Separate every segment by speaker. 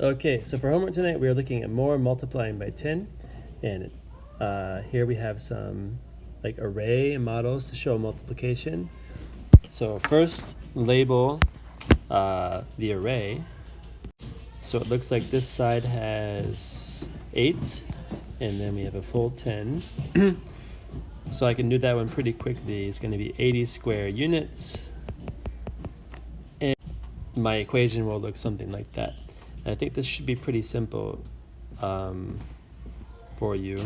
Speaker 1: Okay, so for homework tonight, we are looking at more multiplying by 10. And here we have some like array models to show multiplication. So first, label the array. So it looks like this side has 8, and then we have a full 10. So I can do that one pretty quickly. It's going to be 80 square units. And my equation will look something like that. And I think this should be pretty simple for you.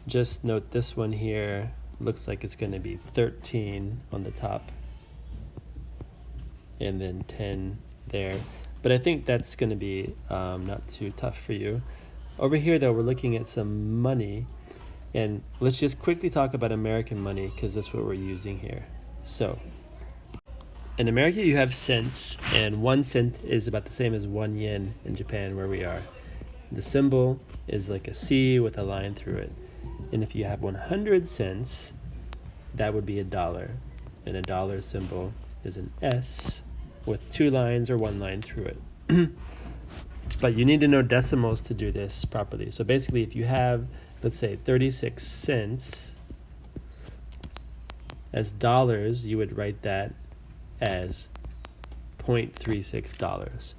Speaker 1: Just note this one here looks like it's going to be 13 on the top and then 10 there. But I think that's going to be not too tough for you. Over here, though, we're looking at some money. And let's just quickly talk about American money because that's what we're using here. So in America, you have cents, and 1 cent is about the same as 1 yen in Japan, where we are. The symbol is like a C with a line through it. And if you have 100 cents, that would be $1. And a dollar symbol is an S with 2 lines or 1 line through it. But you need to know decimals to do this properly. So basically, if you have, let's say, 36 cents as dollars, you would write that as $0.36.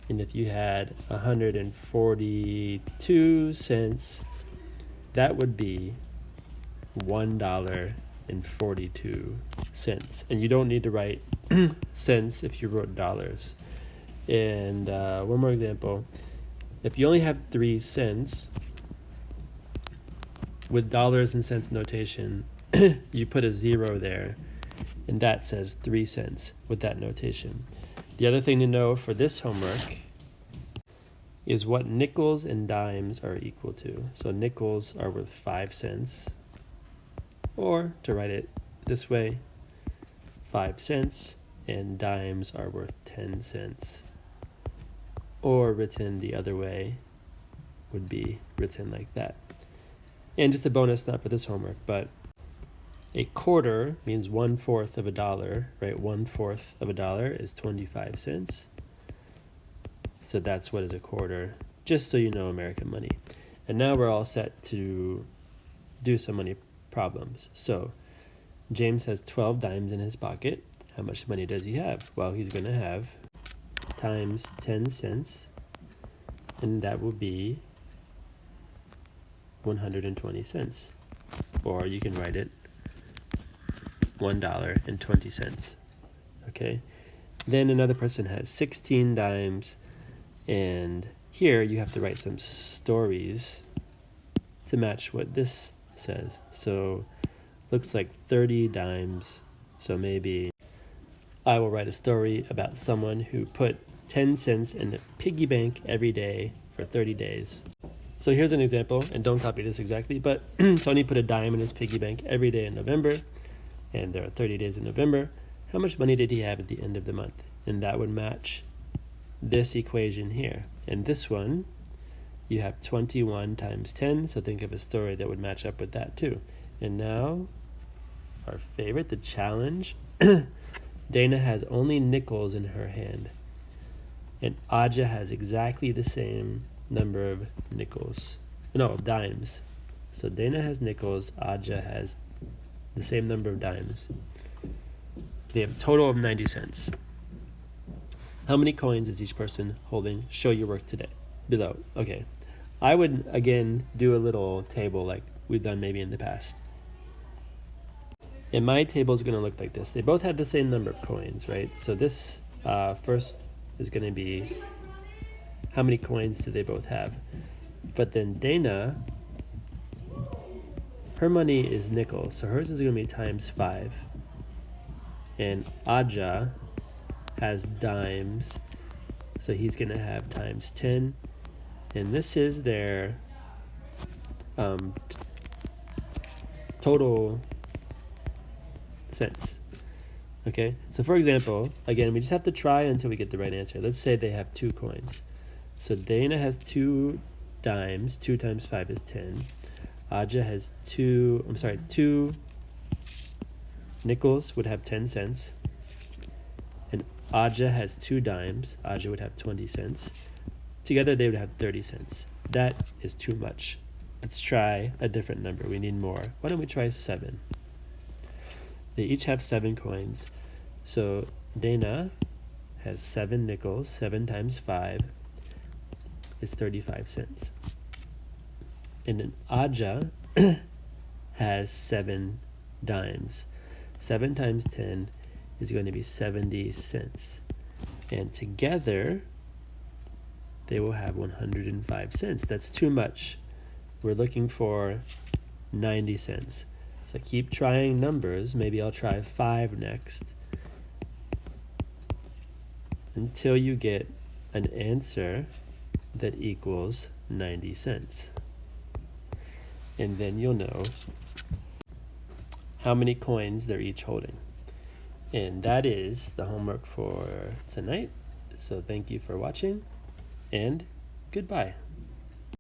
Speaker 1: And if you had 142 cents, that would be $1.42. And you don't need to write cents if you wrote dollars. And one more example. If you only have 3 cents, with dollars and cents notation, you put a 0 there, and that says 3 cents with that notation. The other thing to know for this homework is what nickels and dimes are equal to. So nickels are worth 5 cents, or to write it this way, 5 cents, and dimes are worth 10 cents. Or written the other way would be written like that. And just a bonus, not for this homework, but a quarter means 1/4 of a dollar, right? 1/4 of a dollar is 25 cents. So that's what is a quarter, just so you know American money. And now we're all set to do some money problems. So James has 12 dimes in his pocket. How much money does he have? Well, he's going to have times 10 cents, and that will be 120 cents. Or you can write it $1.20. Okay? Then another person has 16 dimes, and here you have to write some stories to match what this says. So looks like 30 dimes. So maybe I will write a story about someone who put 10 cents in a piggy bank every day for 30 days. So here's an example, and don't copy this exactly, but Tony put a dime in his piggy bank every day in November, and there are 30 days in November. How much money did he have at the end of the month? And that would match this equation here. And this one, you have 21 times 10, so think of a story that would match up with that too. And now, our favorite, the challenge. Dana has only nickels in her hand, and Aja has exactly the same number of dimes. So Dana has nickels, Aja has the same number of dimes. They have a total of 90 cents. How many coins is each person holding? Show your work today. Below. Okay. I would, again, do a little table like we've done maybe in the past. And my table is going to look like this. They both have the same number of coins, right? So this first is going to be how many coins do they both have. But then Dana, her money is nickel, so hers is going to be times 5. And Aja has dimes, so he's going to have times 10. And this is their total cents. Okay, so for example, again, we just have to try until we get the right answer. Let's say they have 2 coins. So Dana has 2 dimes. 2 times 5 is 10. Aja has 2 nickels, would have 10 cents. And Aja has 2 dimes. Aja would have 20 cents. Together they would have 30 cents. That is too much. Let's try a different number. We need more. Why don't we try 7? They each have 7 coins. So Dana has 7 nickels. 7 times 5 is 35 cents. And then Aja has 7 dimes. 7 times 10 is going to be 70 cents. And together, they will have 105 cents. That's too much. We're looking for 90 cents. So keep trying numbers. Maybe I'll try 5 next, until you get an answer that equals 90 cents. And then you'll know how many coins they're each holding. And that is the homework for tonight. So thank you for watching, and goodbye.